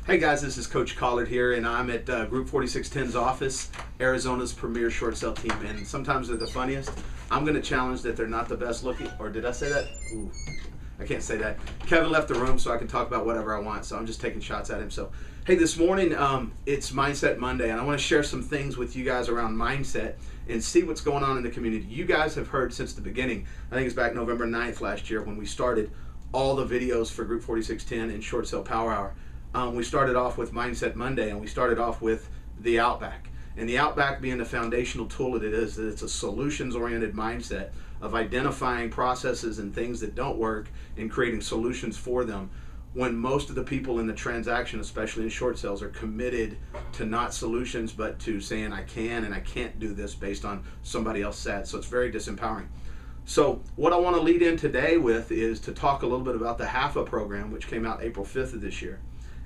Hey guys, this is Coach Collard here, and I'm at Group 4610's office, Arizona's premier short sale team. And sometimes they're the funniest. I'm going to challenge that they're not the best looking, or did I say that? Ooh, I can't say that. Kevin left the room so I can talk about whatever I want, so I'm just taking shots at him. So, hey, this morning it's Mindset Monday, and I want to share some things with you guys around mindset and see what's going on in the community. You guys have heard since the beginning, I think it's back November 9th last year when we started all the videos for Group 4610 and Short Sale Power Hour. We started off with Mindset Monday, and we started off with the Outback. And the Outback being the foundational tool that it is, that it's a solutions-oriented mindset of identifying processes and things that don't work and creating solutions for them, when most of the people in the transaction, especially in short sales, are committed to not solutions but to saying I can and I can't do this based on somebody else said. So it's very disempowering. So what I want to lead in today with is to talk a little bit about the HAFA program, which came out April 5th of this year.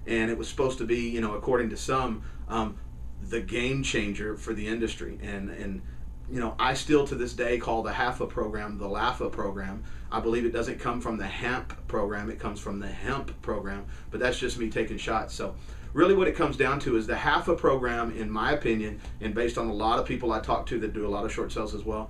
And it was supposed to be, according to some, the game changer for the industry. And I still to this day call the HAFA program the LAFA program. I believe it doesn't come from the hemp program, it comes from the hemp program, but that's just me taking shots. So really what it comes down to is the HAFA program, in my opinion, and based on a lot of people I talk to that do a lot of short sales as well,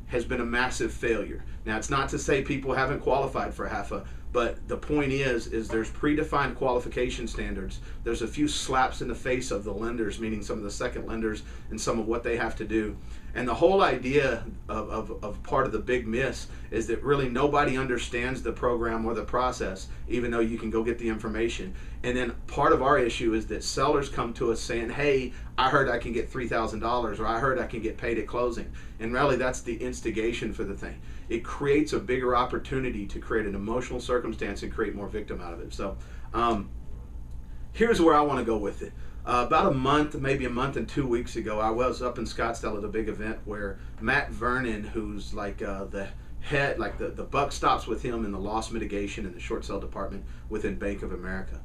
has been a massive failure. Now, it's not to say people haven't qualified for HAFA, but the point is there's predefined qualification standards. There's a few slaps in the face of the lenders, meaning some of the second lenders, and some of what they have to do. And the whole idea of part of the big miss is that really nobody understands the program or the process, even though you can go get the information. And then part of our issue is that sellers come to us saying, hey, I heard I can get $3,000, or I heard I can get paid at closing. And really that's the instigation for the thing. It creates a bigger opportunity to create an emotional circumstance and create more victim out of it. So here's where I want to go with it. About a month, maybe a month and 2 weeks ago, I was up in Scottsdale at a big event where Matt Vernon, who's like the head, like the buck stops with him in the loss mitigation in the short sale department within Bank of America.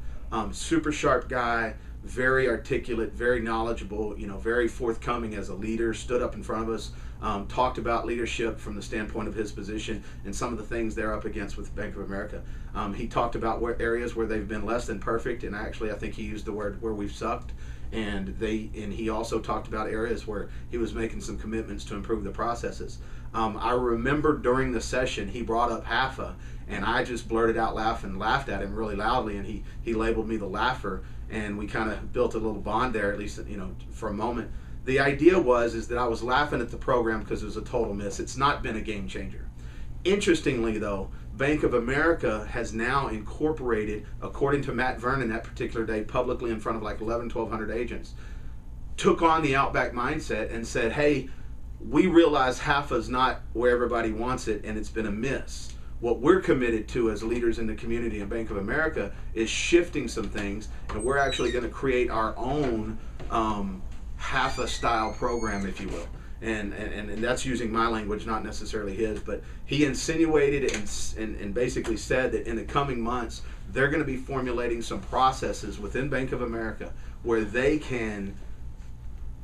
Super sharp guy, very articulate, very knowledgeable, very forthcoming as a leader, stood up in front of us, talked about leadership from the standpoint of his position and some of the things they're up against with Bank of America. He talked about areas where they've been less than perfect, and actually I think he used the word where we've sucked. And he also talked about areas where he was making some commitments to improve the processes. I remember during the session he brought up HAFA, and I just blurted out laughed at him really loudly, and he labeled me the laugher, and we kind of built a little bond there, at least for a moment. The idea is that I was laughing at the program because it was a total miss. It's not been a game changer. Interestingly though, Bank of America has now incorporated, according to Matt Vernon that particular day, publicly in front of like 1,100 agents, took on the Outback mindset and said, hey, we realize HAFA's not where everybody wants it, and it's been a miss. What we're committed to as leaders in the community in Bank of America is shifting some things, and we're actually going to create our own HAFA style program, if you will. And that's using my language, not necessarily his, but he insinuated and basically said that in the coming months they're going to be formulating some processes within Bank of America where they can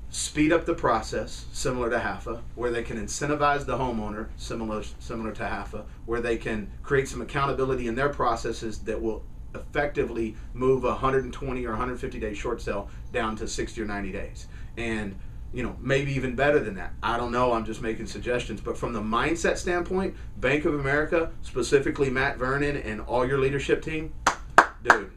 speed up the process, similar to HAFA, where they can incentivize the homeowner, similar to HAFA, where they can create some accountability in their processes that will effectively move a 120 or 150 day short sale down to 60 or 90 days. And maybe even better than that. I don't know, I'm just making suggestions. But from the mindset standpoint, Bank of America, specifically Matt Vernon and all your leadership team, dude,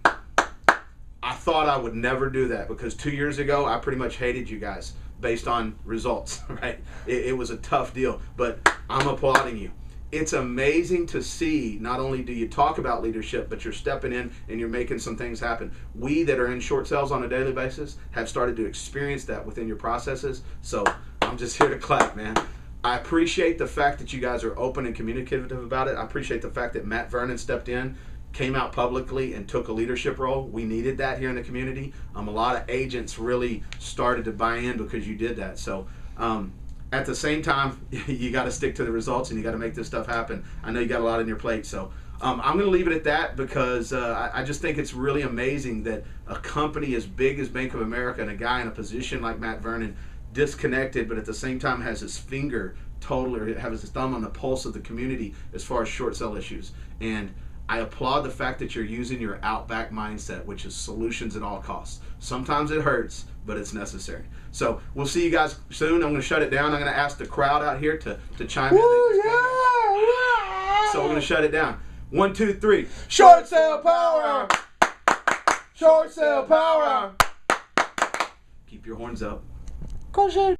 I thought I would never do that because 2 years ago I pretty much hated you guys based on results, right? It was a tough deal, but I'm applauding you. It's amazing to see, not only do you talk about leadership, but you're stepping in and you're making some things happen. We that are in short sales on a daily basis have started to experience that within your processes. So I'm just here to clap, man. I appreciate the fact that you guys are open and communicative about it. I appreciate the fact that Matt Vernon stepped in, came out publicly and took a leadership role. We needed that here in the community. A lot of agents really started to buy in because you did that. So at the same time, you got to stick to the results and you got to make this stuff happen. I know you got a lot on your plate, so I'm going to leave it at that because I just think it's really amazing that a company as big as Bank of America and a guy in a position like Matt Vernon, disconnected, but at the same time has his finger totally, or has his thumb on the pulse of the community as far as short sale issues. And I applaud the fact that you're using your outback mindset, which is solutions at all costs. Sometimes it hurts, but it's necessary. So we'll see you guys soon. I'm going to shut it down. I'm going to ask the crowd out here to chime in. So we're going to shut it down. 1, 2, 3. Short sale power! Short sale power! Keep your horns up. Caution!